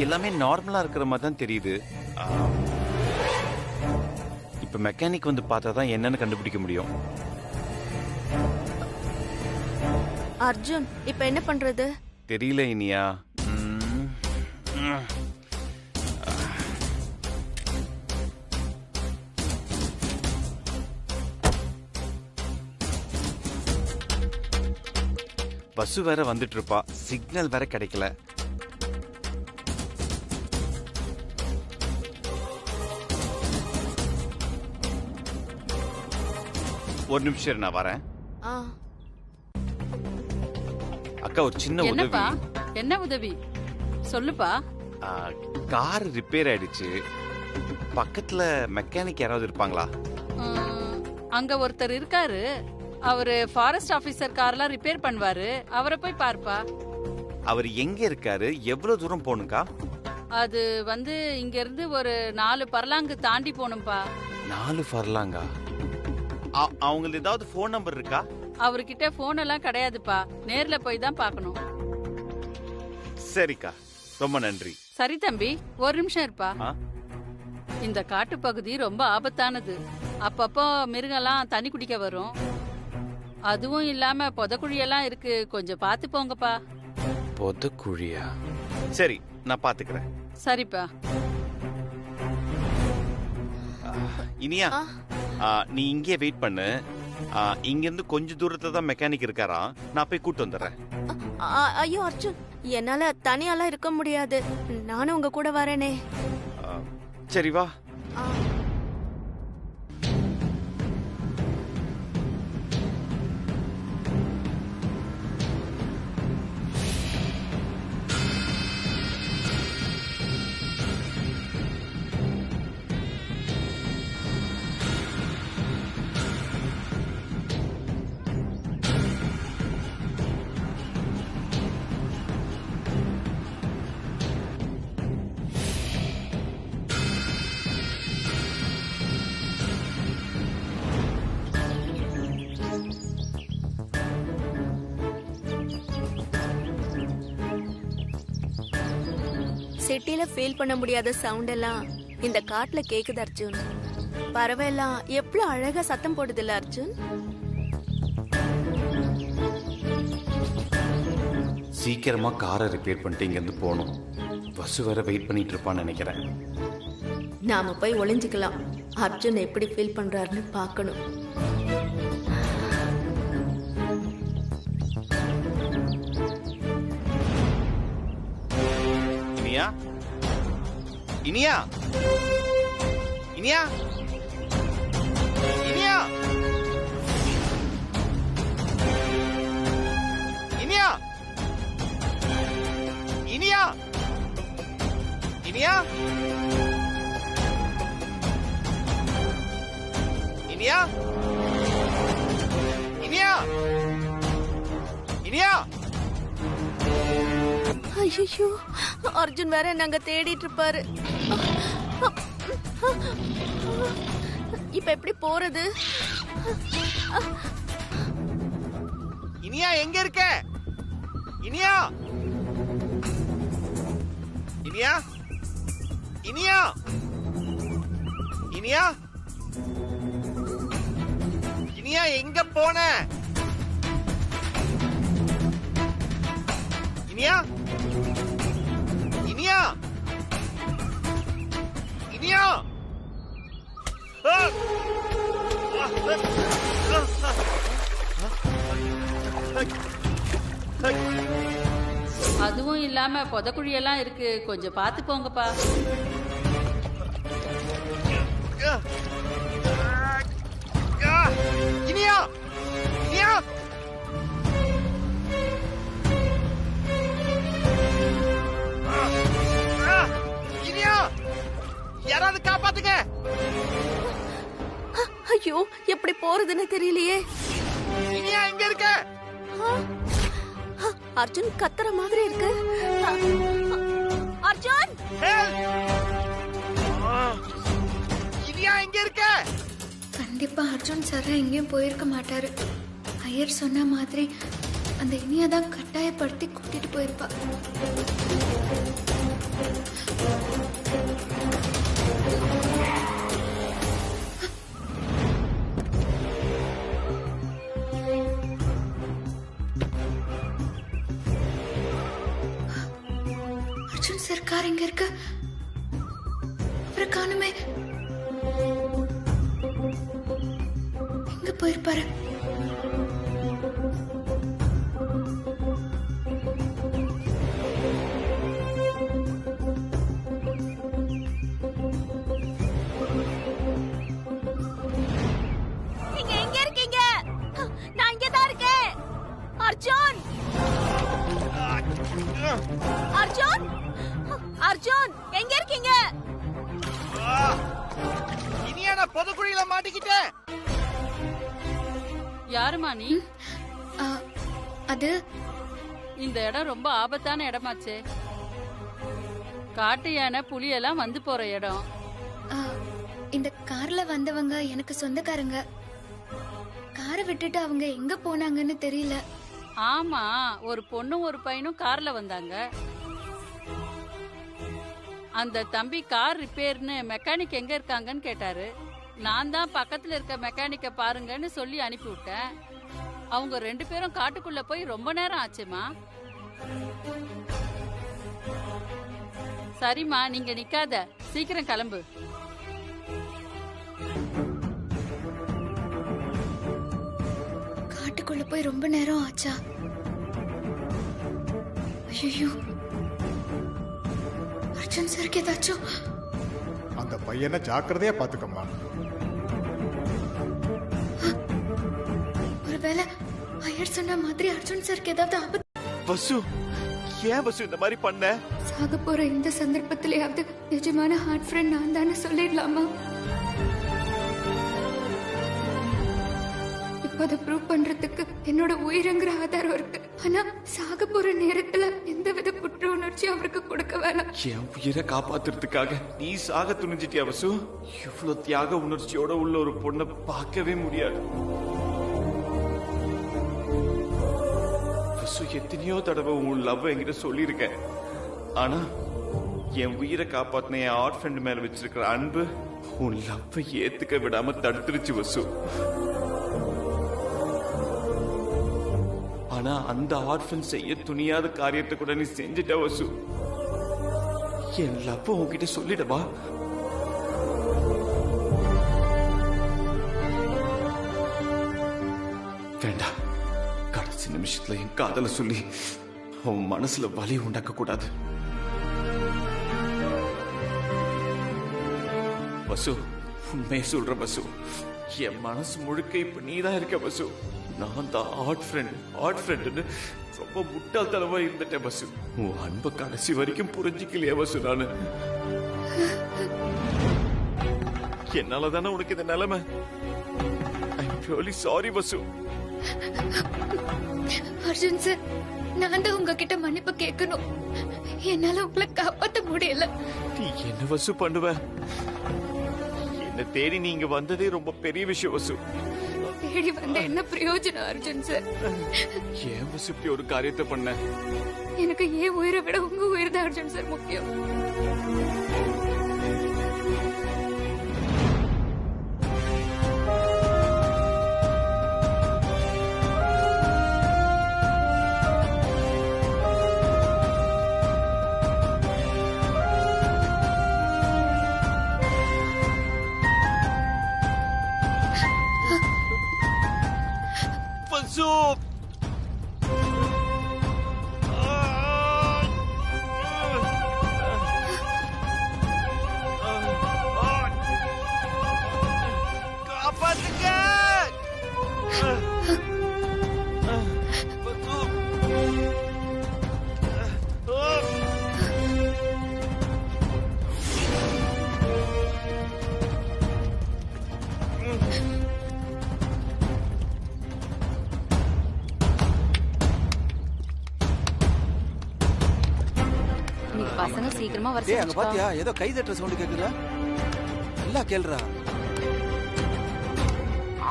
எல்லாமே நார்மலா இருக்கிற மாதிரி தான் தெரியுது. இப்ப மெக்கானிக் வந்து பார்த்தா தான் என்னன்னு கண்டுபிடிக்க முடியும். அர்ஜுன், இப்ப என்ன பண்றது? தெரியல இனியா. பஸ் வேற வந்துட்டு இருப்பா, சிக்னல் வேற கிடைக்கல. ஒரு நிமிஷம் நான் வரேன். அக்கா ஒரு சின்ன உதவி. என்ன உதவி சொல்லுப்பா. கார் ரிப்பேர் ஆயிடுச்சு, பக்கத்துல மெக்கானிக் யாராவது இருப்பாங்களா? அங்க ஒருத்தர் இருக்காரு, அவரு ஃபாரஸ்ட் ஆபீசர் கார்லாம் ரிப்பேர் பண்ணுவாரு, அவரை போய் பார்ப்பா. அவர் எங்க இருக்காரு? எவ்வளவு தூரம் போகணும்க்கா? அது வந்து இங்க இருந்து ஒரு 4 பர்லாங்கு தாண்டி போகணும்பா. 4 பர்லாங்கா? அவங்களுக்கு ஏதாவது போன் நம்பர் இருக்கா? அவர்கிட்ட போன் எல்லாம் கிடையாதுப்பா, நேர்ல போய் தான் பார்க்கணும். சரிக்கா, ரொம்ப நன்றி. சரி தம்பி, ஒரு நிமிஷம் இருப்பா. இந்த காட்டு பகுதி ரொம்ப ஆபத்தானது. அப்பப்போ மிருகெல்லாம் தண்ணி குடிக்க வரும். அதுவும் இல்லாம புதக்குழியெல்லாம் இருக்கு, கொஞ்சம் பார்த்து போங்கப்பா. புதக்குழியா? சரி, நான் பாத்துக்கிறேன். சரிப்பா. இனியா, நீ இங்கே வெயிட் பண்ணு. இங்க இருந்து கொஞ்ச தூரத்துல தான் மெக்கானிக் இருக்காரா, நான் போய் கூட்டு வந்துடுறேன். ஐயோ அர்ஜுன், என்னால தனியாலாம் இருக்க முடியாது, நானும் உங்க கூட வரேனே. சரி வா. சிட்டில ஃபீல் பண்ண முடியாத சவுண்ட் எல்லாம் இந்த காட்டுல கேக்குது அர்ஜுன். பறவை எல்லாம் எவ்வளவு அழகா சத்தம் போடுது இல்ல அர்ஜுன்? சீக்கிரமா காரை ரிப்பேர் பண்ணிட்டு இங்க இருந்து போகணும். பஸ் வேற வெயிட் பண்ணிட்டு இருப்பான்னு நினைக்கிறேன். நாம போய் ஒளிஞ்சுக்கலாம், அர்ஜுன் எப்படி ஃபீல் பண்றாருன்னு பார்க்கணும். இனியா, இனியா, இனியா, இனியா, இனியா, இனியா, இனியா, இனியா, இனியா, இனியா. ஐயோ, அர்ஜுன் வேற நாங்க தேடிட்டு இருப்பாரு. இப்ப எப்படி போறது? இனியா எங்க இருக்க? இனியா, இனியா, இனியா, இனியா, இனியா எங்க போன? இனியா, இனியா, இனியா. அதுவும் இல்லாம புதக்குழியெல்லாம் இருக்கு, கொஞ்சம் பார்த்து போங்கப்பா. இனியா, இனியா, இனியா, யாராவது காப்பாத்துங்க. ஐயோ, எப்படி போறதுன்னு தெரியலையே. இனியா எங்க இருக்க? அர்ஜுன் கத்துற மாதிரி இருக்கு. அர்ஜுன், இனியா எங்க இருக்க? கண்டிப்பா அர்ஜுன் சார் எங்கேயும் போயிருக்க மாட்டாரு. ஐயர் சொன்ன மாதிரி அந்த இனியா தான் கட்டாயப்படுத்தி கூட்டிட்டு போயிருப்பா. அர்ஜுன் சார் கார் எங்க இருக்கு? அவரை காணுமே. எங்க போயிருப்பாரு? நீங்க எங்க இருக்கீங்க? நான் இங்க தான் இருக்கேன். அர்ஜுன்! அர்ஜுன்! அர்ஜுன் எங்க இருக்கீங்க? இனியா நான் பொதுக்குழியில மாட்டிக்கிட்டேன். யாருமா நீ? ஆ, அது இந்த இடம் ரொம்ப ஆபத்தான இடமாச்சே. காட்டு யானை புலியெல்லாம் வந்து போற இடம். ஆ, இந்த கார்ல வந்தவங்க எனக்கு சொந்தக்காரங்க. காரை விட்டுட்டு அவங்க எங்க போனாங்கன்னு தெரியல. ஆமா, ஒரு பொண்ணும் ஒரு பையனும் கார்ல வந்தாங்க. அந்த தம்பி கார் ரிப்பேர்னு மெக்கானிக் எங்க இருக்காங்கன்னு கேட்டாரு. நான் தான் பக்கத்துல இருக்க மெக்கானிக்க பாருங்கன்னு சொல்லி அனுப்பி விட்டேன். அவங்க 2 பேரும் காட்டுக்குள்ள போய் ரொம்ப நேரம் ஆச்சுமா. சரிம்மா, நீங்க நிக்காத, சீக்கிரம் கிளம்பு. காட்டுக்குள்ள போய் ரொம்ப நேரம் ஆச்சா? ஐயோ, அர்ஜுன் சாருக்கு ஏதாச்சும்? அந்த பையனை ஜாக்கிரதையா பாத்துக்கம்மா. ஒருவேளை ஐயர் சொன்ன மாதிரி அர்ஜுன் சாருக்கு ஏதாவது ஆபத்து? வசு, ஏன் வசு இந்த மாதிரி பண்ண? சாக போற இந்த சந்தர்ப்பத்திலேயாவது நிஜமான ஹார்ட் ஃப்ரெண்ட் நான் தானே சொல்லிடலாமா? இப்ப அதை ப்ரூவ் பண்றதுக்கு என்னோட உயிரங்கிற ஆதாரம் இருக்கு. ஆனா சாக போற நேரத்துல எந்தவித குற்ற உணர்ச்சி அவருக்கு கொடுக்க வேணாம். என் உயிரை காப்பாத்துறதுக்காக நீ சாக துணிஞ்சிட்டியா வசு? இவ்வளவு தியாக உணர்ச்சியோட உள்ள ஒரு பொண்ணை பார்க்கவே முடியாது. வசு, எத்தனையோ தடவை உன் லவ் என்கிட்ட சொல்லியிருக்கேன். ஆனா என் உயிரை காப்பாத்தின என் ஆர்ட் ஃப்ரெண்ட் மேல வச்சிருக்கிற அன்பு உன் லவ்வை ஏத்துக்க விடாம தடுத்துருச்சு வசு. ஆனா அந்த ஆர்ட் ஃப்ரெண்ட் செய்ய துணியாத காரியத்தை கூட நீ செஞ்சுட்ட வசு. என் லவ் உன்கிட்ட சொல்லிடவா? வேண்டாம், கடைசி நிமிஷத்துல என் காதல சொல்லி உன் மனசுல வலி உண்டாக்க கூடாது. வசு, உண்மையை சொல்ற வசு, என் மனசு முழுக்க இப்ப நீதான் இருக்க வசு. நான் தான் ஆர்ட் ஃப்ரெண்ட் ரொம்ப முட்டாள்தனமா இருந்துட்டேன் வசு. உன் அன்பை கடைசி வரைக்கும் புரிஞ்சிக்கலையா வசு? நானு என்னாலதானே உனக்கு இந்த நிலைமை. I am really sorry Vasu. Arjun sir, நான் தான் உங்ககிட்ட மன்னிப்பு கேட்கணும். என்னால உங்களை காப்பாத்த முடியல. நீ என்ன வசு பண்ணுவ? என்ன தேடி நீங்க வந்ததே ரொம்ப பெரிய விஷயம் வசு. தேடி வந்த என்ன பிரயோஜனம் அர்ஜுன் சார்? ஏன் வசு இப்படி ஒரு காரியத்தை பண்ண? எனக்கு ஏன் உயிரை விட உங்க உயிர் தான் அர்ஜுன் சார் முக்கியம். வசு, காப்பாத்துங்க. பசங்க சீக்கிரமா வர டேய், அங்க பாத்தியா ஏதோ கை தட்டுற சவுண்ட் கேக்குதா? நல்லா கேளுடா.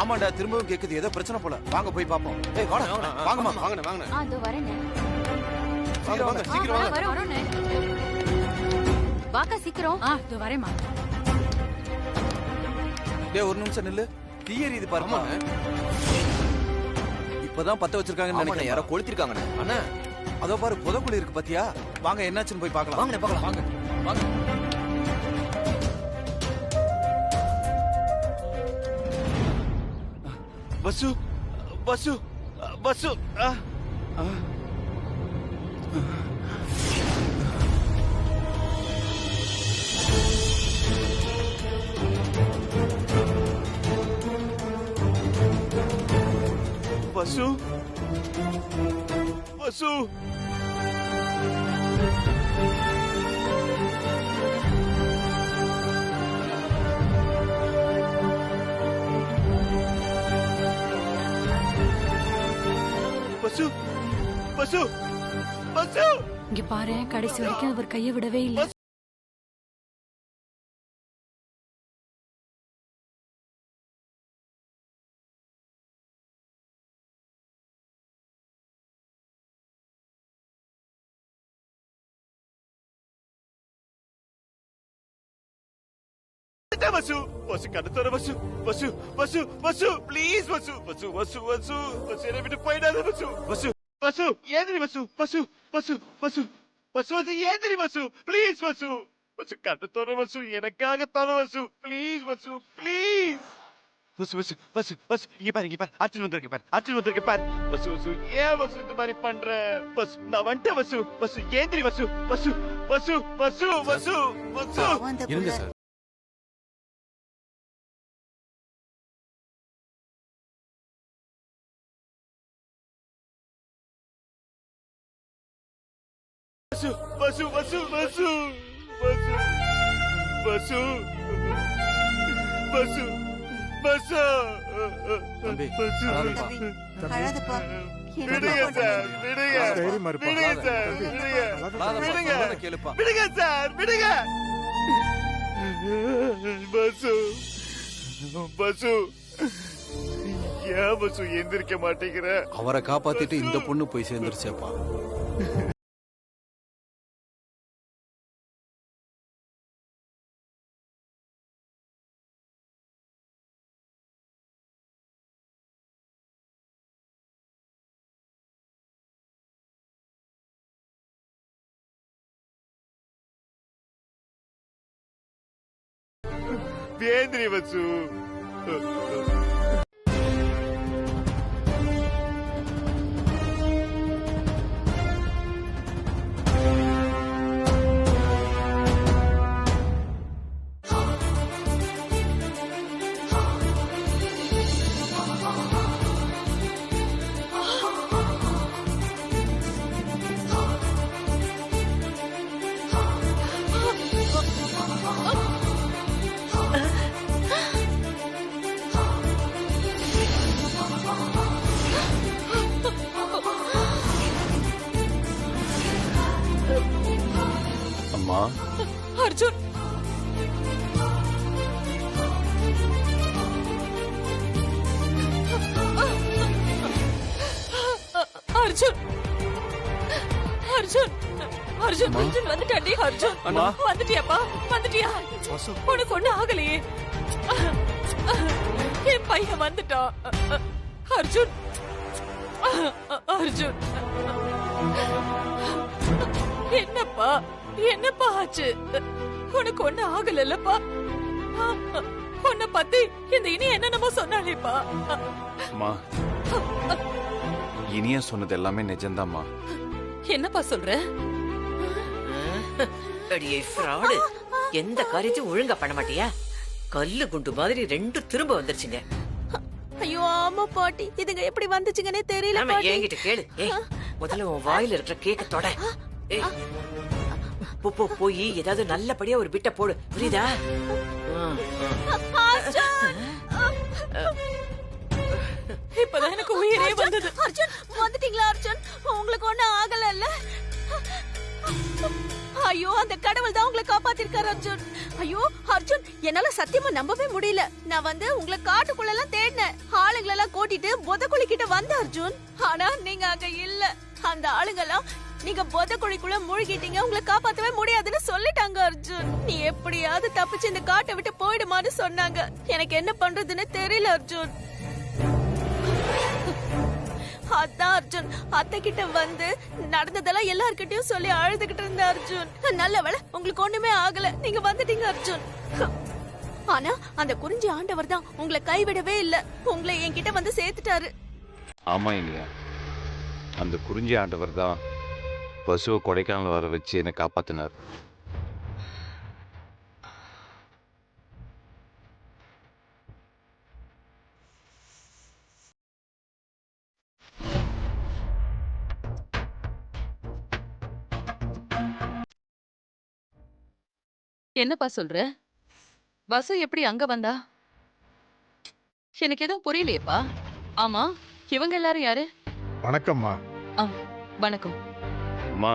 ஆமாண்டா திரும்பவும் கேக்குது, ஏதோ பிரச்சனை போல. வாங்க போய் பாப்போம். ஏய் வாடா, வாங்கம்மா. வாங்கண்ணே. அதோ வரேண்ணே. சீக்கிரம் வாங்க, சீக்கிரம் வாங்க. வரோண்ணே. வாக்கா சீக்கிரம். இதோ வரேம்மா. டேய் ஒரு நிமிஷம் நில்லு. தீ எரியுது பாருமா. இப்பதான் பத்த வச்சிருக்காங்கன்னு நினைக்கிறேன். யாரோ கொளுத்திருக்காங்கண்ணே. அண்ணா அதோ பாரு புதக்குழி இருக்கு பாத்தியா? வாங்க என்னாச்சுன்னு போய் பார்க்கலாம். வாங்க பார்க்கலாம். வாங்க வாங்க. வசு வசு வசு வசு வசு வசு வசு வசு இங்க பாரு, கடைசி வரைக்கும் அவர் கையை விடவே இல்லை. வசு வசு கடுத்தர வசு வசு வசு வசு ப்ளீஸ் வசு வசு வசு வசு வசு என்னை விட்டு போயிடாத வசு வசு வசு ஏந்திரி வசு வசு வசு வசு வசு வசு ஏந்திரி வசு ப்ளீஸ் வசு வசு கடுத்தர வசு எனக்காக தர வசு ப்ளீஸ் வசு ப்ளீஸ் வசு வசு வசு வசு இங்க பாரு அர்ஜுன் வந்திருக்க பாரு அர்ஜுன் வந்திருக்க பாரு வசு வசு ஏன் வசு இந்த மாதிரி பண்ற வசு நான் வந்துட்டேன் வசு வசு ஏந்திரி வசு வசு வசு வசு வசு வசு இருங்க சார். வசு வசு வசு வசு வசு வசு வசு தம்பி, வசு அழாதப்பா. விடுங்க சார் விடுங்க தைரியமா இருப்பா. விடுங்க சார் விடுங்க விடுங்க கேளுப்பா. விடுங்க சார் விடுங்க பசு பசு ஏன் பசு எந்திரிக்க மாட்டேங்கிற அவரை காப்பாத்திட்டு இந்த பொண்ணு போய் சேர்ந்துருச்சேப்பா. வேந்திரி வசு அம்மா அர்ஜுன், அர்ஜுன், அர்ஜுன், அர்ஜுன், அர்ஜுன் வந்துட்டாண்டி. அர்ஜுன் வந்துட்டியாப்பா? வந்துட்டியா? உனக்கு ஒண்ணு ஆகலையே. என் பையன் வந்துட்டான். அர்ஜுன், அர்ஜுன், என்னப்பா என்னப்பா ஆச்சு? உனக்கு ஒண்ணு ஆகலப்பா? உன்னை பத்தி இந்த இனி என்னென்னமோ சொன்னாலேப்பா. அம்மா இனியா சொன்னது எல்லாமே நிஜம்தாம்மா. என்னப்பா சொல்ற? அடியே ஃப்ராடு, எந்த காரியத்தையும் ஒழுங்கா பண்ண மாட்டியா? கல்லு குண்டு மாதிரி ரெண்டும் திரும்ப வந்துருச்சுங்க. ஐயோ ஆமா பாட்டி, இதுங்க எப்படி வந்துச்சுங்கன்னே தெரியல ஆமா, பாட்டி. என்கிட்ட கேளு. ஏய், முதல்ல உன் வாயில இருக்கிற கேக்க தொட. ஏய், போய் ஏதாவது நல்லபடியா ஒரு பிட்ட போடு, புரியுதா? இப்பதான் எனக்கு உயிரே வந்தது. அர்ஜுன் வந்துட்டீங்களா? அர்ஜுன் உங்களுக்கு ஒண்ணு ஆகல? ஐயோ அந்த கடவுள் தான் உங்களை காப்பாத்திருக்காரு அர்ஜுன். ஐயோ அர்ஜுன், என்னால சத்தியமா நம்பவே முடியல. நான் உங்களை காட்டுக்குள்ள எல்லாம் தேடினேன், ஆளுங்களை எல்லாம் கூட்டிட்டு புதக்குழி கிட்ட வந்த அர்ஜுன். ஆனா நீங்க அங்க இல்ல. அந்த ஆளுங்கெல்லாம் நீங்க புதக்குழிக்குள்ள மூழ்கிட்டீங்க, உங்களை காப்பாத்தவே முடியாதுன்னு சொல்லிட்டாங்க அர்ஜுன். நீ எப்படியாவது தப்பிச்சு இந்த காட்டை விட்டு போயிடுமான்னு சொன்னாங்க. எனக்கு என்ன பண்றதுன்னு தெரியல அர்ஜுன். அதான் அர்ஜுன் அத்தை கிட்ட வந்து நடந்ததெல்லாம் எல்லார்கிட்டயும் சொல்லி அழுதுகிட்டு இருந்த அர்ஜுன். நல்ல வேளை உங்களுக்கு ஒண்ணுமே ஆகல, நீங்க வந்துட்டீங்க அர்ஜுன். ஆனா அந்த குறிஞ்சி ஆண்டவர் தான் உங்களை கைவிடவே இல்ல, உங்களை என்கிட்ட வந்து சேர்த்துட்டாரு. ஆமா இல்லையா, அந்த குறிஞ்சி ஆண்டவர் தான் பசுவை கொடைக்கானல் வர வச்சு என்னை காப்பாத்தினார். என்னப்பா சொல்ற? வசு எப்படி அங்க வந்தா? எனக்கு எதுவும் புரியலையேப்பா. ஆமா, இவங்க எல்லாரும் யாரு? வணக்கம்மா. வணக்கம். அம்மா,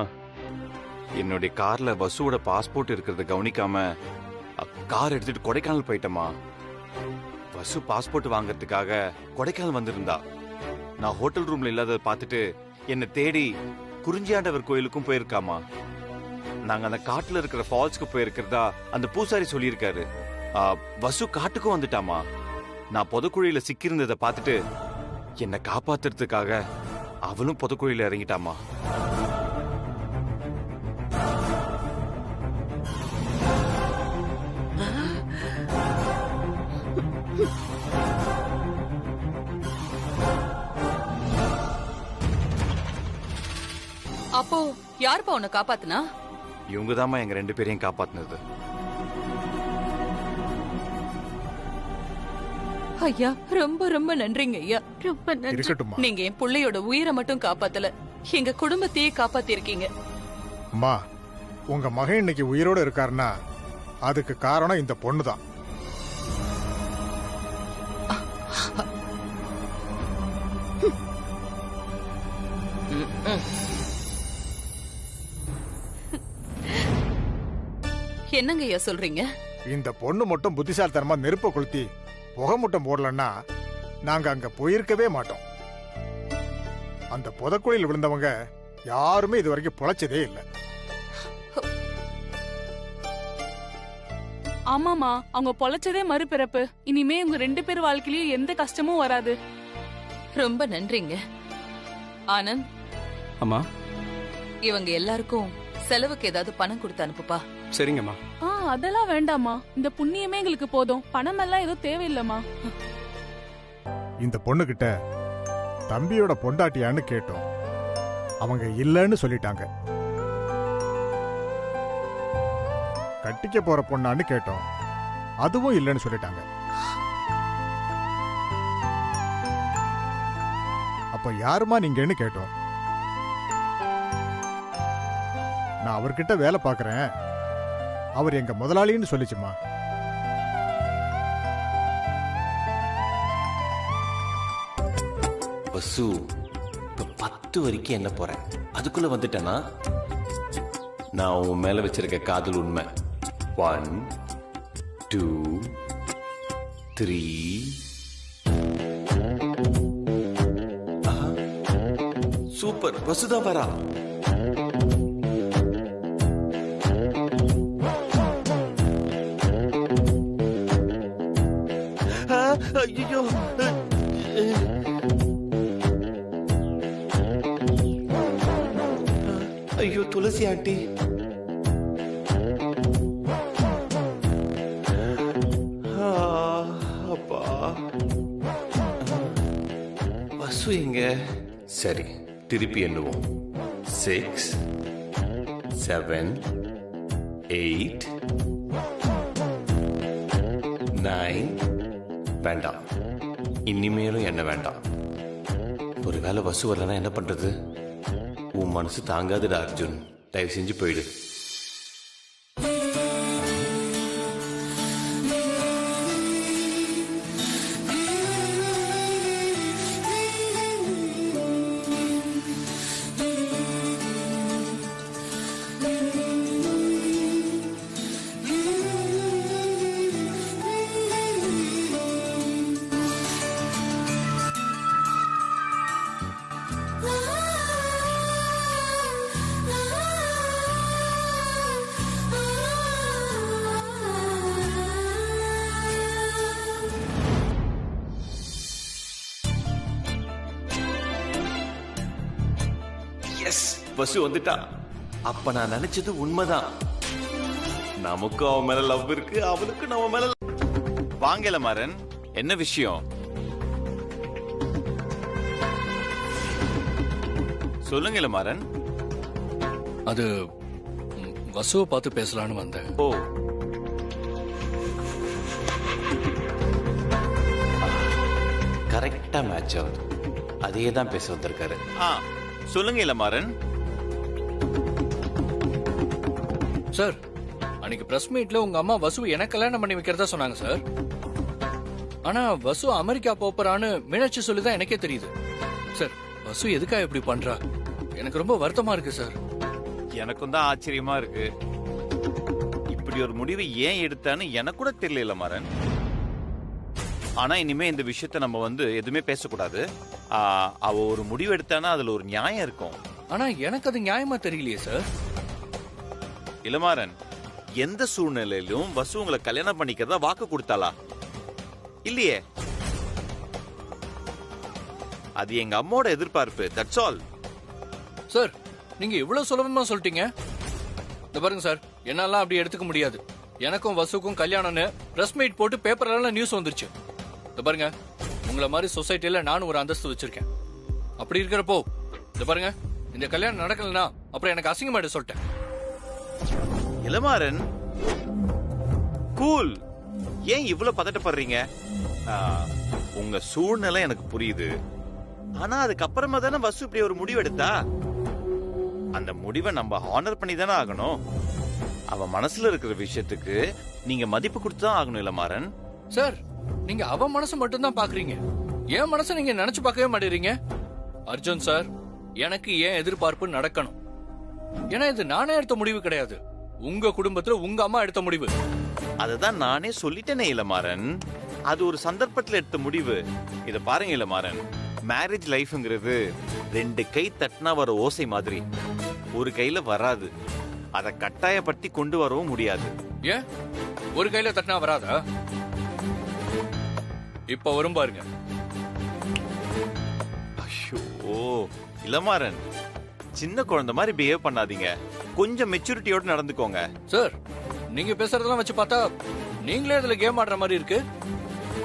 என்னுடைய கார்ல பஸ்ஸோட பாஸ்போர்ட் இருக்கிறத கவனிக்காம கார் எடுத்துட்டு கொடைக்கானல் போயிட்டேம்மா. பஸ்ஸு பாஸ்போர்ட் வாங்கறதுக்காக கொடைக்கானல் வந்திருந்தா. நான் ஹோட்டல் ரூம்ல இல்லாததை பார்த்துட்டு என்னை தேடி குறிஞ்சியாண்டவர் கோயிலுக்கும் போயிருக்காமா. நாங்க அந்த காட்டுல இருக்கிற ஃபால்ஸ்க்கு போயிருக்கிறதா அந்த பூசாரி சொல்லியிருக்காரு. வசு காட்டுக்கும் வந்துட்டாமா. நான் புதக்குழியில சிக்கியிருந்ததை பார்த்துட்டு என்னை காப்பாத்துறதுக்காக அவளும் புதக்குழியில இறங்கிட்டாமா. அப்போ யாருப்பா உன்னை காப்பாத்துனா? இவங்கதாம்மா எங்க 2 பேரையும் காப்பாத்தினது. ஐயா, ரொம்ப ரொம்ப நன்றிங்க ஐயா. ரொம்ப நன்றி. இருக்கட்டும்மா. நீங்க என் பிள்ளையோட உயிரை மட்டும் காப்பாத்தல, எங்க குடும்பத்தையே காப்பாத்திருக்கீங்க. அம்மா, உங்க மகன் இன்னைக்கு உயிரோட இருக்காருன்னா அதுக்கு காரணம் இந்த பொண்ணு தான். என்னங்க ஐயா சொல்றீங்க? இந்த பொண்ணு மட்டும் புத்திசாலித்தனமா நெருப்ப கொளுத்தி புகை மூட்டம் போடலன்னா நாங்க அங்க போயிருக்கவே மாட்டோம். அந்த புதக்குழியில் விழுந்தவங்க யாருமே இது வரைக்கும் பொழைச்சதே இல்லை. ஆமாமா, அவங்க பொழைச்சதே மறுபிறப்பு. இனிமே உங்க 2 பேர் வாழ்க்கையிலயும் எந்த கஷ்டமும் வராது. ரொம்ப நன்றிங்க. ஆனந்த், அம்மா, இவங்க எல்லாருக்கும் செலவுக்கு ஏதாவது பணம் கொடுத்து அனுப்புப்பா. சரிங்கம்மா. அதெல்லாம் வேண்டாமா, இந்த புண்ணியமே எங்களுக்கு போதும். பணம் எல்லாம் எதுவும் தேவையில்லம்மா. இந்த பொண்ணு கிட்ட தம்பியோட பொண்டாட்டியான்னு கேட்டோம், அவங்க இல்லன்னு சொல்லிட்டாங்க. கட்டிக்க போற பொண்ணான்னு கேட்டோம், அதுவும் இல்லன்னு சொல்லிட்டாங்க. அப்ப யாருமா நீங்கன்னு கேட்டோம். நான் அவர்கிட்ட வேலை பார்க்கறேன், அவர் எங்க முதலாளின்னு சொல்லிச்சுமா. பசு, இப்ப 10 வரைக்கும் என்ன போறேன், அதுக்குள்ள வந்துட்டேன்னா நான் உன் மேல வச்சிருக்க காதல் உண்மை. 1 2 3. சூப்பர், பசுதான் வரா. ஐயோ, ஐயோ துளசி ஆண்டி. அப்பா, பசு எங்க? சரி, திருப்பி எண்ணுவோம். 6 7 8 9. வேண்டாம், இனிமேலும் என்ன வேண்டாம். ஒருவேளை வசு வரலன்னா என்ன பண்றது? உன் மனசு தாங்காதுடா அர்ஜுன், தயவு செஞ்சு போயிடு. எஸ் வசு வந்துட்டா. அப்ப நான் நினைச்சது உண்மைதான். நமக்கும் அவன் மேல லவ் இருக்கு, அவனுக்கு நம்ம மேல. வாங்கல மாறன், என்ன விஷயம் சொல்லுங்கல மாறன். அது வசுவை பார்த்து பேசலான்னு வந்தேன். ஓ, கரெக்டா மேட்ச் ஆகுது. அதே தான் பேச வந்திருக்காரு. சொல்லுங்க இளமாறன். சார், அன்னைக்கு பிரஸ் மீட்ல உங்க அம்மா வசு எனக்கு கல்யாணம் பண்ணி வைக்கிறதா சொன்னாங்க சார். ஆனா வசு அமெரிக்கா போறான்னு மீனாட்சி சொல்லிதான் எனக்கே தெரியுது. சார், வசு எதுக்காக இப்படி பண்றா? எனக்கு ரொம்ப வருத்தமா இருக்கு சார். எனக்கும் தான் ஆச்சரியமா இருக்கு. இப்படி ஒரு முடிவு ஏன் எடுத்தான்னு எனக்கு கூட தெரியல மாறன். ஆனா இனிமே இந்த விஷயத்த நம்ம எதுவுமே பேசக்கூடாது. அவ ஒரு முடிவு எடுத்தானா அதுல ஒரு நியாயம் இருக்கும். ஆனா எனக்கு அது நியாயமா தெரியலையே சார். இளமாறன், எந்த சூழ்நிலையிலும் வசு உங்களை கல்யாணம் பண்ணிக்கிறதா வாக்கு கொடுத்தாளா? இல்லையே. அது எங்க அம்மாவோட எதிர்பார்ப்பு. That's all. சார், நீங்க இவ்வளவு சுலபமா சொல்லிட்டீங்க. இந்த பாருங்க சார், என்னால அப்படி எடுத்துக்க முடியாது. எனக்கும் வசுக்கும் கல்யாணம்னு பிரஸ் மீட் போட்டு பேப்பர்ல நியூஸ் வந்துருச்சு. இந்த பாருங்க, உங்களை மாதிரி சொசைட்டில நானும் ஒரு அந்தஸ்து வச்சிருக்கேன். அப்படி இருக்கிறப்போ இந்த பாருங்க, இந்த கல்யாணம் நடக்கலனா அப்புறம் எனக்கு அசிங்கமாயிடு சொல்லிட்டேன். இளமாறன், கூல். ஏன் இவ்வளவு பதட்டப்படுறீங்க? உங்க சூழ்நிலை எனக்கு புரியுது. ஆனா அதுக்கப்புறமா தானே வசு இப்படி ஒரு முடிவு எடுத்தா. அந்த முடிவை நம்ம ஹானர் பண்ணி தானே ஆகணும். அவ மனசுல இருக்கிற விஷயத்துக்கு நீங்க மதிப்பு கொடுத்துதான் ஆகணும் இளமாறன். சார், நீங்க அவ மனசு மட்டும் தான் பாக்குறீங்க. என் மனசை நீங்க நினைச்சு பார்க்கவே மாட்டேறீங்க. அர்ஜுன் சார், எனக்கு ஏன் எதிர்பார்ப்பு நடக்கணும்? ஏன்னா இது நானே எடுத்த முடிவு கிடையாது. உங்க குடும்பத்துல உங்க அம்மா எடுத்த முடிவு. அதுதான் நானே சொல்லிட்டேனே இளமாறன். அது ஒரு சந்தர்ப்பத்துல எடுத்த முடிவு. இத பாருங்க இளமாறன், மேரேஜ் லைஃப்ங்கிறது 2 கை தட்டினா வர ஓசை மாதிரி. ஒரு கையில வராது. அத கட்டாயப்படுத்தி கொண்டு வரவும் முடியாது. ஏன் ஒரு கையில தட்டினா வராதா? இப்ப வரும் பாருங்க. ஐயோ இளமாறன், சின்ன குழந்தை மாதிரி பிஹேவ் பண்ணாதீங்க. கொஞ்சம் மெச்சூரிட்டியோட நடந்துக்கோங்க. சார், நீங்க பேசுறதெல்லாம் வச்சு பார்த்தா நீங்களே இதுல கேம் ஆடுற மாதிரி இருக்கு.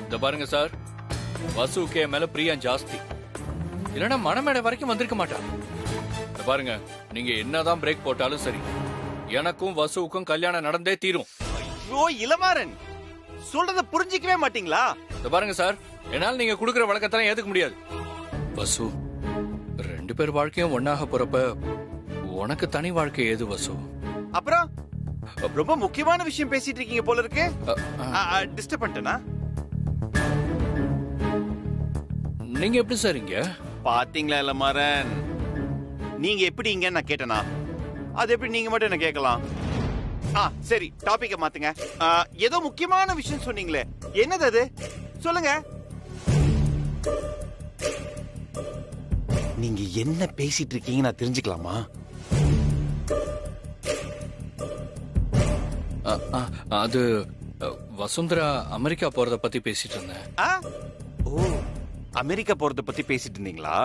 இந்த பாருங்க சார், வசுக்கே மேல பிரியம் ஜாஸ்தி. இல்லைன்னா மனமேடை வரைக்கும் வந்திருக்க மாட்டா. இந்த பாருங்க, நீங்க என்னதான் பிரேக் போட்டாலும் சரி, எனக்கும் வசுவுக்கும் கல்யாணம் நடந்தே தீரும். ஐயோ இளமாறன், சொல்றத புரிஞ்சிக்கவே மாட்டீங்களா? இந்த பாருங்க சார், என்னால நீங்க குடுக்கிற வழக்கத்தான் ஏத்துக்க முடியாது. வசு, 2 பேர் வாழ்க்கையும் ஒன்னாக போறப்ப உனக்கு தனி வாழ்க்கை ஏது வசு? அப்புறம் ரொம்ப முக்கியமான விஷயம் பேசிட்டு இருக்கீங்க போல இருக்கு. டிஸ்டர்ப் பண்ணிட்டேனா? நீங்க எப்படி சார் இங்க? பாத்தீங்களா இளமாறன், நீங்க எப்படி இங்க நான் கேட்டனா? அது எப்படி நீங்க மட்டும் என்ன கேட்கலாம்? சரி, டாபிக்க மாத்துங்க. ஏதோ முக்கியமான விஷயம் சொன்னீங்களே, என்னது அது? சொல்லுங்க. நீங்க என்ன பேசிட்டு இருக்கீங்க நான் தெரிஞ்சுக்கலாமா? அது வசுந்தரா அமெரிக்கா போறத பத்தி பேசிட்டு இருந்தேன். ஓ, அமெரிக்கா போறத பத்தி பேசிட்டு இருந்தீங்களா?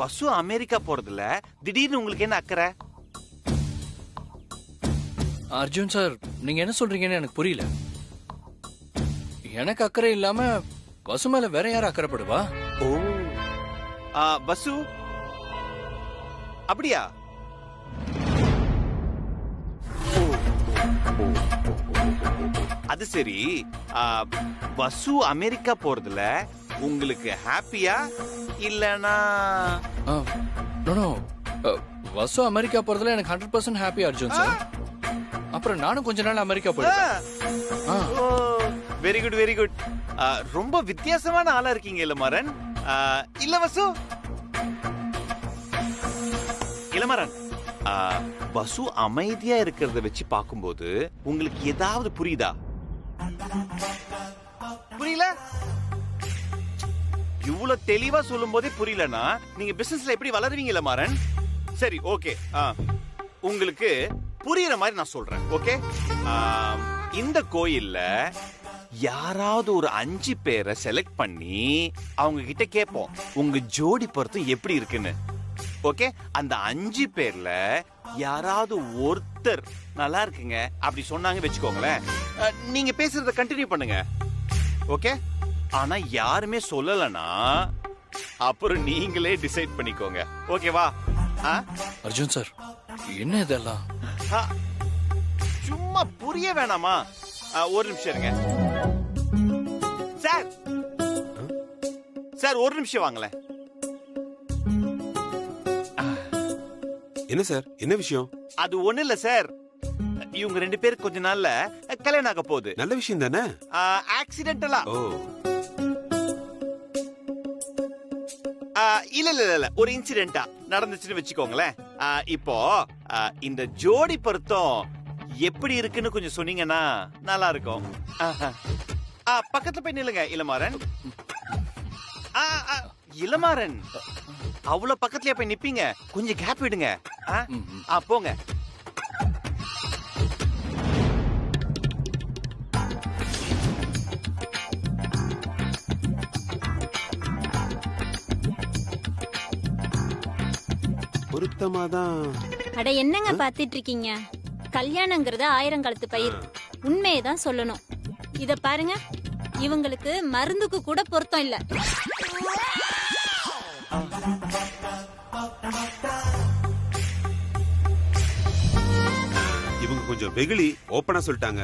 வசு அமெரிக்கா போறதுல திடீர்னு உங்களுக்கு என்ன அக்கறை? அர்ஜுன் சார், நீங்க என்ன சொல்றீங்கன்னு எனக்கு புரியல. எனக்கு அக்கறை இல்லாம வசு மேல வேற யாரும் அக்கறைப்படுவா? ஓ, வசு அப்படியா? அது சரி, வசு அமெரிக்கா போறதுல உங்களுக்கு ஹாப்பியா இல்லனா? வசு அமெரிக்கா போறதுல எனக்கு 100% ஹாப்பி அர்ஜுன் சார். அப்புறம் நானும் கொஞ்ச நாள் அமெரிக்கா போயிடுவேன். Very good, very good. ரொம்ப வித்தியாசமான ஆளா இருக்கீங்க இளமாறன். இல்ல வசு? இளமாறன், வசு அமைதியா இருக்கிறத வச்சு பாக்கும்போது உங்களுக்கு ஏதாவது புரியுதா? புரியல? இவ்வளவு தெளிவா சொல்லும் போதே புரியலனா நீங்க பிசினஸ்ல எப்படி வளருவீங்க இளமாறன்? சரி, ஓகே. உங்களுக்கு புரியுற மாதிரி நான் சொல்றேன். ஓகே, இந்த கோயில்ல யாராவது ஒரு 5 பேரை செலக்ட் பண்ணி அவங்க கிட்ட கேட்போம், உங்க ஜோடி பொறுத்து எப்படி இருக்குன்னு. ஓகே, அந்த 5 பேர்ல யாராவது ஒருத்தர் நல்லா இருக்குங்க அப்படி சொன்னாங்க வச்சுக்கோங்களேன், நீங்க பேசுறத கண்டினியூ பண்ணுங்க. ஓகே, ஆனா யாருமே சொல்லலனா அப்புறம் நீங்களே டிசைட் பண்ணிக்கோங்க. ஓகேவா? அர்ஜுன் சார், என்ன இதெல்லாம்? சும்மா புரிய வேணாமா? ஒரு நிமிஷம் இருங்க சார். சார் ஒரு நிமிஷம் வாங்களேன். என்ன சார், என்ன விஷயம்? அது ஒண்ணு இல்ல சார், இவங்க 2 பேருக்கு கொஞ்ச நாள்ல கல்யாணம் ஆக போகுது. நல்ல விஷயம் தானே? ஆக்சிடென்டலா? ஓ, இல்ல இல்ல இல்ல, ஒரு இன்சிடென்டா நடந்துச்சுன்னு வச்சுக்கோங்களேன். இப்போ இந்த ஜோடி பொருத்தம் எப்படி இருக்குன்னு கொஞ்சம் சொன்னீங்கன்னா நல்லா இருக்கும். பக்கத்துல போய் நில்லுங்க இளமாறன். இளமாறன் அவ்வளவு பக்கத்துலயே போய் நிப்பீங்க, கொஞ்சம் கேப் விடுங்க. போங்க. பொருத்தமாதான். அட என்னங்க பாத்துட்டு இருக்கீங்க? கல்யாணங்கிறது 1000 காலத்து பயிர். உண்மையதான் சொல்லணும். இத பாருங்க, இவங்களுக்கு மருந்துக்கு கூட பொருத்தம் இல்ல. இவங்க கொஞ்சம் வெகுளி, ஓப்பனா சொல்லிட்டாங்க.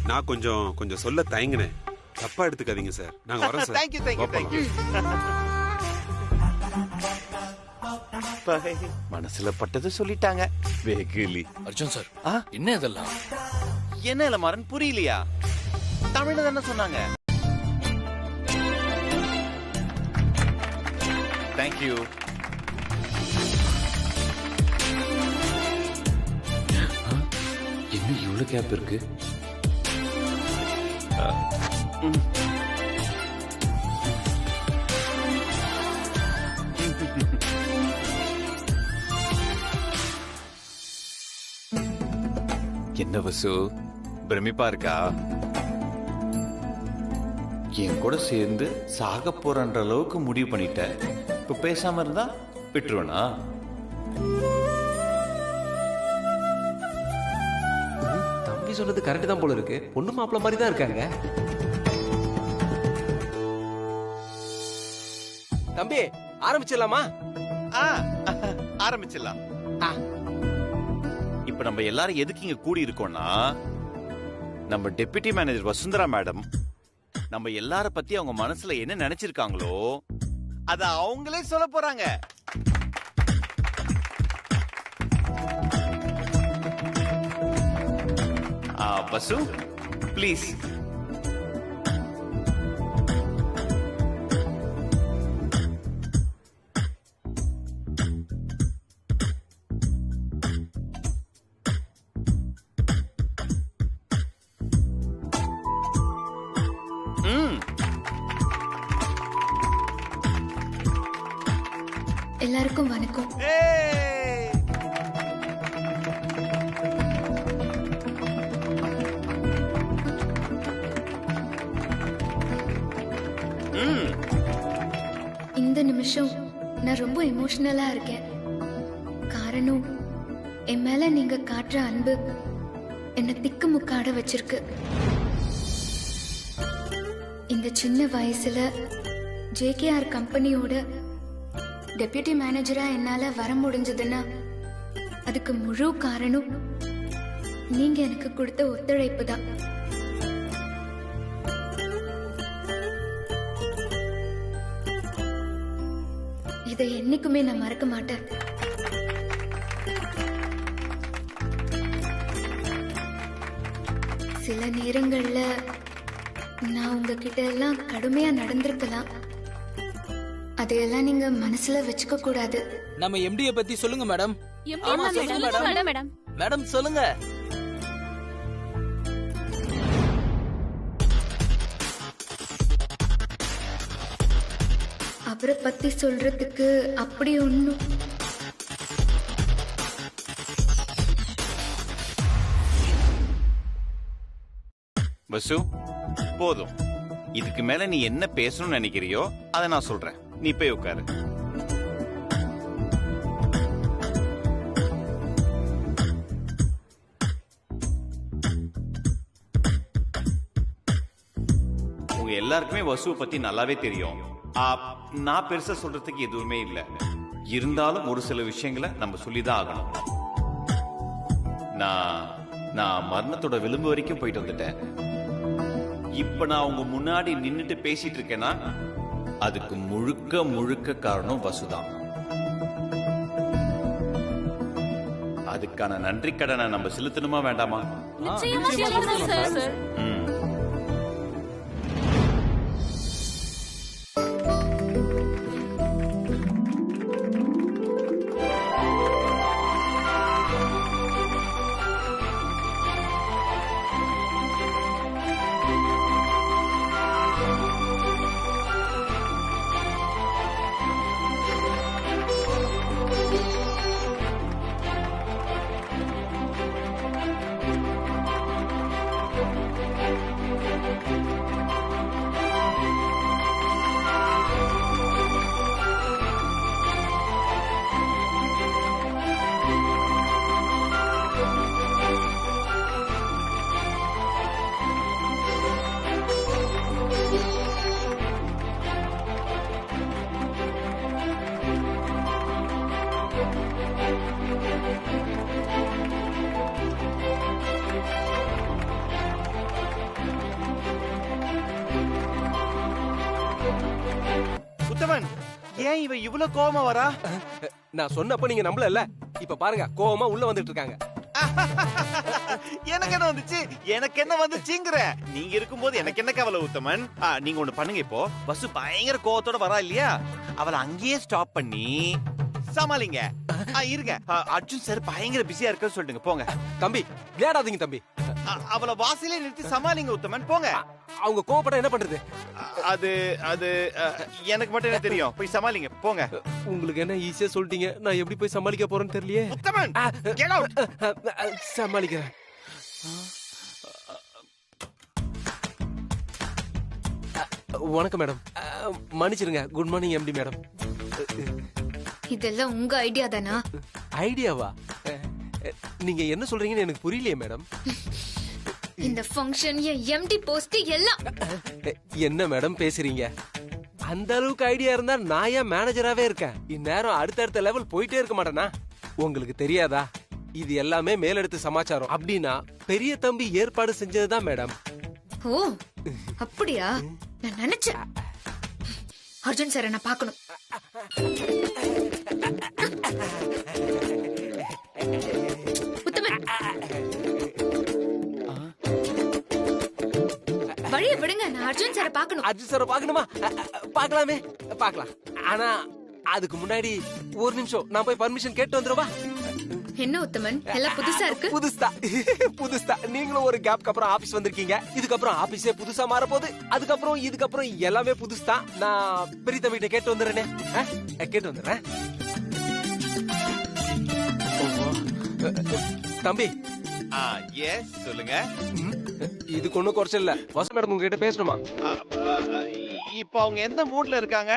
நான் கொஞ்சம் சொல்ல தயங்கினேன். தப்பா எடுத்துக்காதீங்க சார். நாங்க வரோம் சார். Thank you thank you thank you. மனசுல பட்டது சொல்லிட்டாங்க. வெகுளி. அர்ஜுன் சார், என்ன இதெல்லாம்? என்ன இளமாறன், புரியலையா? தமிழ்ல தானே சொன்னாங்க. தேங்க்யூ. என்ன இவ்வளவு கேப் இருக்கு? என்ன வசு, பிரமிப்பா இருக்கா? என் கூட சேர்ந்து சாக போறன்ற அளவுக்கு முடிவு பண்ணிட்ட. இப்ப பேசாம இருந்தா விட்டுருவனா? தம்பி சொன்னது கரெக்ட் தான் போல இருக்கு. பொண்ணு மாப்பிள்ள மாதிரி தான் இருக்காங்க. தம்பி, ஆரம்பிச்சிடலாமா? ஆரம்பிச்சிடலாம். இப்ப நம்ம எல்லாரும் எதுக்கு இங்க கூடி இருக்கோம்னா, நம்ம டெப்யூட்டி மேனேஜர் வசுந்தரா மேடம் நம்ம எல்லார பத்தி அவங்க மனசுல என்ன நினைச்சிருக்காங்களோ அத அவங்களே சொல்ல போறாங்க. வசு ப்ளீஸ். எல்லாருக்கும் வணக்கம். இந்த நிமிஷம் நான் ரொம்ப எமோஷனலா இருக்கேன். காரணம், என் மேல நீங்க காட்டுற அன்பு என்ன திக்கு முக்காட வச்சிருக்கு. இந்த சின்ன வயசுல JKR கம்பெனியோட டெப்யூட்டி மேனேஜரா என்னால வர முடிஞ்சதுன்னா அதுக்கு முழு காரணம் நீங்க எனக்கு கொடுத்த ஒத்துழைப்பு தான். இதை என்னைக்குமே நான் மறக்க மாட்டேன். சில நேரங்கள்ல நான் உங்ககிட்ட எல்லாம் கடுமையா நடந்திருக்கலாம். அதையெல்லாம் நீங்க மனசுல வச்சுக்க கூடாது. நம்ம MD பத்தி சொல்லுங்க மேடம். ஆமா மேடம். மேடம் சொல்லுங்க. அவரை பத்தி சொல்றதுக்கு அப்படி ஒண்ணும். வசு போதும். இதுக்கு மேல நீ என்ன பேசணும்னு நினைக்கிறியோ அதை நான் சொல்றேன். நீ போய் உட்காரு. உங்க எல்லாருக்குமே வசுவை பத்தி நல்லாவே தெரியும். நான் பெருசா சொல்றதுக்கு எதுவுமே இல்லை. இருந்தாலும் ஒரு சில விஷயங்களை நம்ம சொல்லிதான் ஆகணும். நான் மரணத்தோட விளிம்பு வரைக்கும் போயிட்டு வந்துட்டேன். இப்ப நான் உங்க முன்னாடி நின்னுட்டு பேசிட்டு இருக்கேன்னா அதுக்கு முழுக்க முழுக்க காரணம் வசுதான். அதுக்கான நன்றி கடனை நம்ம செலுத்தணுமா வேண்டாமா? ஏன் இவ இவ்வளவு கோவமா வரா? நான் சொன்னப்ப நீங்க நம்பல. இப்ப பாருங்க கோவமா உள்ள வந்துட்டு இருக்காங்க. எனக்கு என்ன வந்துச்சு? எனக்கு என்ன வந்துச்சுங்கிற? நீங்க இருக்கும்போது எனக்கு என்ன கவலை உத்தமன்? நீங்க ஒண்ணு பண்ணுங்க. இப்போ பஸ் பயங்கர கோவத்தோட வரா இல்லையா, அவளை அங்கேயே ஸ்டாப் பண்ணி சமாளிங்க. இருங்க, அர்ஜுன் சார் பயங்கர பிஸியா இருக்க சொல்லிட்டுங்க. போங்க தம்பி, விளையாடாதீங்க தம்பி. அவளை வாசலே நிறுத்தி சமாளிங்க உத்தமன். போங்க. அவங்க கோவப்பட என்ன பண்றது? அது அது எனக்கு மட்டும் என்ன தெரியும். போய் சமாளிங்க, போங்க. உங்களுக்கு என்ன ஈஸியா சொல்லிட்டீங்க, நான் எப்படி போய் சமாளிக்க போறேன்னு தெரியலையே. Uthaman, get out. சமாளிக்கிறேன். வணக்கம் மேடம், மன்னிச்சிருங்க. Good morning MD madam. இதெல்லாம் உங்க ஐடியா தானா? ஐடியாவா? நீங்க என்ன சொல்றீங்கன்னு எனக்கு புரியலையே மேடம். இந்த ஃபங்க்ஷன் எம்டி போஸ்ட் எல்லாம் என்ன மேடம் பேசுறீங்க? அந்த அளவுக்கு ஐடியா இருந்தா நான் ஏன் மேனேஜராவே இருக்கேன்? இந்நேரம் அடுத்தடுத்த லெவல் போயிட்டே இருக்க மாட்டேனா? உங்களுக்கு தெரியாதா? இது எல்லாமே மேலெடுத்து சமாச்சாரம். அப்படின்னா பெரிய தம்பி ஏற்பாடு செஞ்சதுதான் மேடம். ஓ அப்படியா? நான் நினைச்சேன் அர்ஜுன் சார் நான் பார்க்கணும். வழிய விடுங்க, நான் அர்ஜுன் சாரை பார்க்கணும். அர்ஜுன் சாரை பார்க்கணுமா? பார்க்கலாமே, பார்க்கலாம். ஆனா அதுக்கு முன்னாடி ஒரு நிமிஷம் நான் போய் பர்மிஷன் கேட்டு வந்துருவா. என்ன உத்தமன், எல்லாம் புதுசா இருக்கு. புதுசா நீங்களும் ஒரு கேப்க்கு அப்புறம் ஆபீஸ் வந்திருக்கீங்க. இதுக்கப்புறம் ஆபீஸே புதுசா மாற போகுது. இதுக்கப்புறம் எல்லாமே புதுசா. நான் பெரிய தம்பிகிட்ட கேட்டு வந்துடுறேனே. கேட்டு வந்துடுறேன். தம்பி. எஸ் சொல்லுங்க. இதுக்கு ஒண்ணும் குறைச்சல் இல்ல. வசு மேடம் உங்ககிட்ட பேசணுமா? இப்போ அவங்க எந்த மூட்ல இருக்காங்க?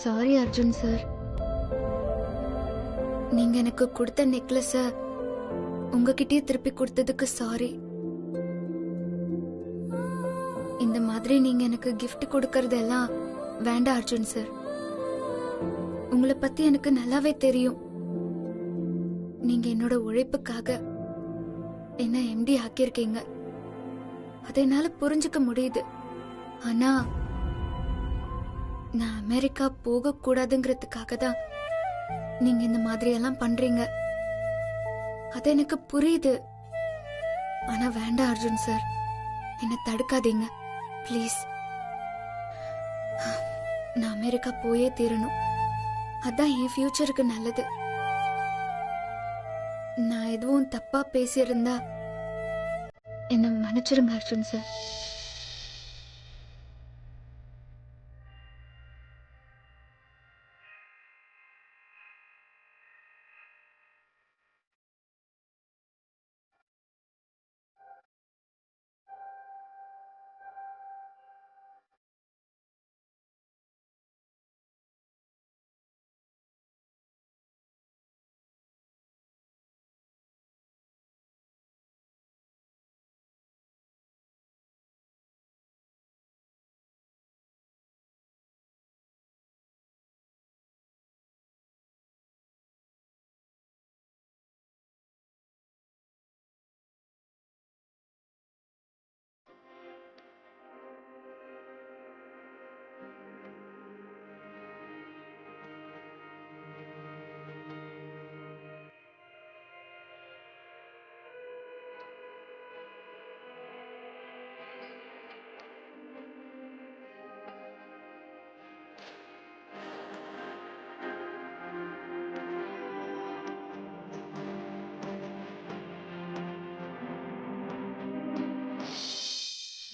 சாரி அர்ஜுன் சார், நீங்க எனக்கு கொடுத்த நெக்லஸ உங்ககிட்டயே திருப்பி கொடுத்ததுக்கு சாரி. இந்த மாதிரி நீங்க எனக்கு gift கொடுக்கறதெல்லாம் வேண்டாம் அர்ஜுன் சார். உங்களை பத்தி எனக்கு நல்லாவே தெரியும். நீங்க என்னோட உழைப்புக்காக என்ன எம்டி ஆக்கியிருக்கீங்க. அதை என்னால புரிஞ்சுக்க முடியுது. ஆனா நான் அமெரிக்கா போக கூடாதுங்கிறதுக்காக தான் நீங்க இந்த மாதிரி எல்லாம் பண்றீங்க. அது எனக்கு புரியுது. ஆனா வேண்டாம் அர்ஜுன் சார், என்ன தடுக்காதீங்க ப்ளீஸ். நான் அமெரிக்கா போயே தீரணும். அதான் என் ஃபியூச்சருக்கு நல்லது. நான் எதுவும் தப்பா பேசியிருந்தா என்ன மன்னிச்சிருங்க அர்ஜுன் சார்.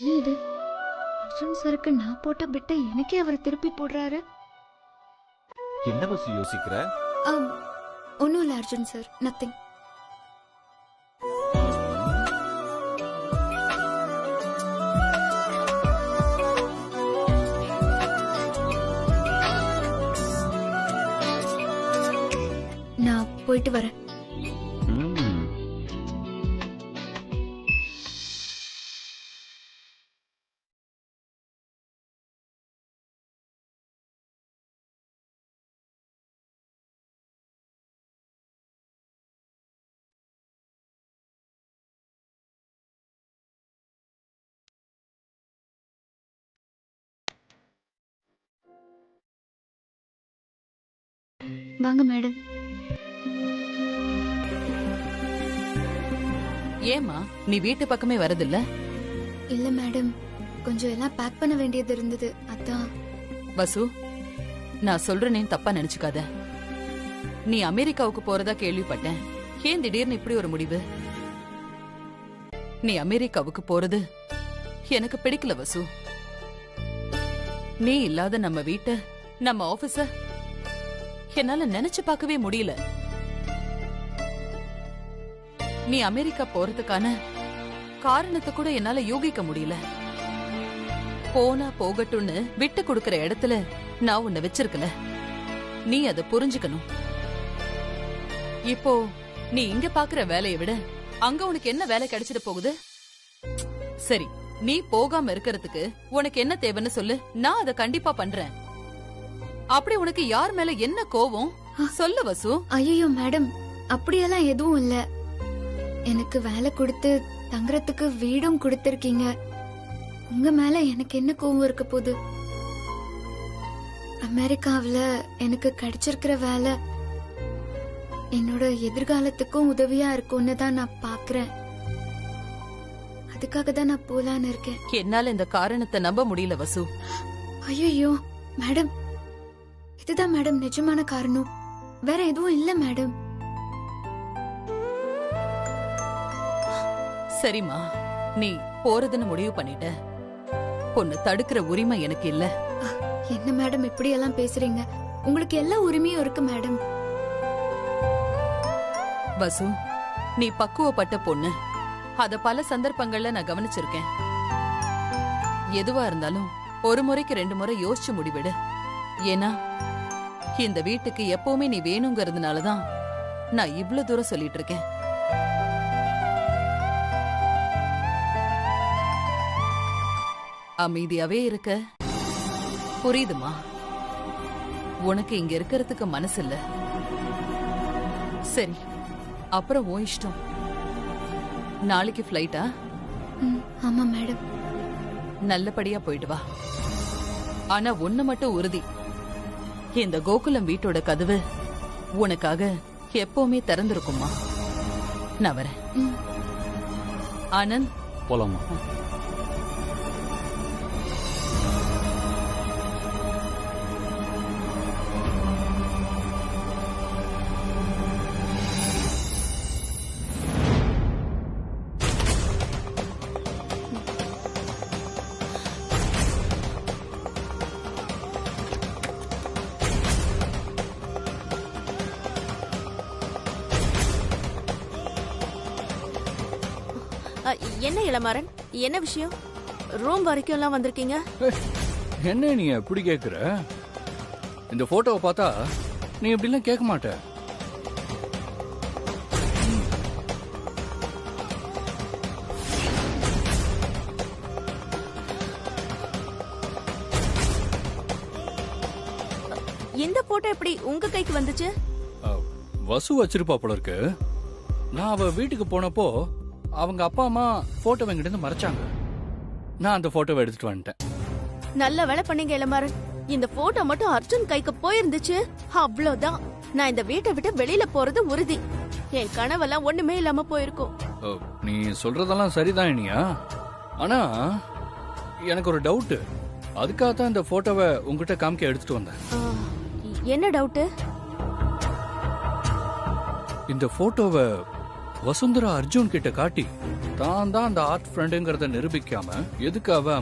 என்ன இது அர்ஜுன் சருக்கு நான் போட்ட பிட்டை எனக்கே அவர் திருப்பி போடுறாரு. என்ன பஸ் யோசிக்கிற? ஒன்றும் இல்லை அர்ஜுன் சார், நத்திங். நான் போயிட்டு வரேன். வாங்க மேடம். ஏமா நீ வீட்டு பக்கமே வரதில்ல? இல்ல மேடம், கொஞ்சம் எல்லாம் பேக் பண்ண வேண்டியது இருந்தது, அதான். வசு, நான் சொல்றேன்னு தப்பா நினைச்சுக்காத. நீ அமெரிக்காவுக்கு போறதா கேள்விப்பட்டேன். ஏன் திடீர்னு இப்படி ஒரு முடிவு? நீ அமெரிக்காவுக்கு போறது எனக்கு பிடிக்கல வசு. நீ இல்லாத நம்ம வீட்ட, நம்ம ஆபீஸ என்னால நினைச்சு பார்க்கவே முடியல. நீ அமெரிக்கா போறதுக்கான காரணத்தை கூட என்னால யோகிக்க முடியல. போனா போகட்டும்னு விட்டு கொடுக்கிற இடத்துல நான் உன்னை வச்சிருக்கல. நீ அதை புரிஞ்சுக்கணும். இப்போ நீ இங்க பாக்குற வேலையை விட அங்க உனக்கு என்ன வேலை கிடைச்சிட போகுது? சரி, நீ போகாம இருக்கிறதுக்கு உனக்கு என்ன தேவைன்னு சொல்லு, நான் அதை கண்டிப்பா பண்றேன். அப்படி உனக்கு யார் மேல என்ன கோவம் சொல்லு வசு. ஐயோ மேடம், அப்படியெல்லாம் எதுவும் இல்ல. எனக்கு வேலை கொடுத்து தங்குறதுக்கு வீடும் கொடுத்திருக்கீங்க. உங்க மேல எனக்கு என்ன கோவம் இருக்க போகுது? அமெரிக்காவில எனக்கு கிடைச்சிருக்கிற வேலை என்னோட எதிர்காலத்துக்கும் உதவியா இருக்கும்னு தான் நான் பாக்குறேன். அதுக்காக தான் நான் போலான்னு இருக்கேன். என்னால இந்த காரணத்தை நம்ப முடியல வசு. ஐயோ மேடம், இதுதான் மேடம் நிஜமான காரணம், வேற எதுவும் இல்ல மேடம். சரிம்மா, நீ போறதுன்னு முடிவு பண்ணிட்ட. பொண்ணு தடுக்கிற உரிமை எனக்கு இல்ல. என்ன மேடம் இப்படி எல்லாம் பேசுறீங்க? உங்களுக்கு எல்லா உரிமையும் இருக்கு மேடம். வசு, நீ பக்குவப்பட்ட பொண்ணு. அத பல சந்தர்ப்பங்கள்ல நான் கவனிச்சிருக்கேன். எதுவா இருந்தாலும் ஒரு முறைக்கு 2 முறை யோசிச்சு முடிவிடு. ஏன்னா இந்த வீட்டுக்கு எப்பவுமே நீ வேணுங்கிறதுனாலதான் நான் இவ்வளவு தூரம் சொல்லிட்டு இருக்கேன். அமைதியாவே இருக்க புரியுதுமா? உனக்கு இங்க இருக்கிறதுக்கு மனசு இல்ல. சரி, அப்புறம் உன் இஷ்டம். நாளைக்கு ஃபிளைட்டா? ஆமா மேடம். நல்லபடியா போயிட்டு வா. ஆனா ஒண்ணு மட்டும் உறுதி, இந்த கோகுலம் வீட்டோட கதவு உனக்காக எப்பவுமே திறந்திருக்குமா. நான் வரேன். ஆனந்த், போலாமா? என்ன இளமாறன், என்ன விஷயம்? ரூம் வரைக்கும் எல்லாம் வந்திருக்கீங்க? என்ன நீ எப்படி கேக்குற? இந்த போட்டோவை பார்த்தா நீ இப்படிலாம் கேட்க மாட்ட. இந்த போட்டோ எப்படி உங்க கைக்கு வந்துச்சு? வசு வச்சிருப்பா போல இருக்கு. நான் அவ வீட்டுக்கு போனப்போ அவங்க அப்பா அம்மா போட்டோ என்கிட்ட இருந்து மறைச்சாங்க. நான் அந்த போட்டோவை எடுத்துட்டு வந்துட்டேன். நல்ல வேலை பண்ணீங்க இளமாறன். இந்த போட்டோ மட்டும் அர்ஜுன் கைக்கு போயிருந்துச்சு, அவ்வளவுதான். நான் இந்த வீட்டை விட்டு வெளியில போறது உறுதி. என் கனவெல்லாம் ஒண்ணுமே இல்லாம போயிருக்கும். நீ சொல்றதெல்லாம் சரிதான் இனியா. ஆனா எனக்கு ஒரு டவுட். அதுக்காகத்தான் இந்த போட்டோவை உங்ககிட்ட காமிக்க எடுத்துட்டு வந்தேன். என்ன டவுட்? இந்த போட்டோவை வசுந்தரா அர்ஜுன் கிட்ட காட்டி தான் தான் அந்த ஆர்ட் ஃப்ரெண்டுங்கிறத நிரூபிக்காம எதுக்கு அவ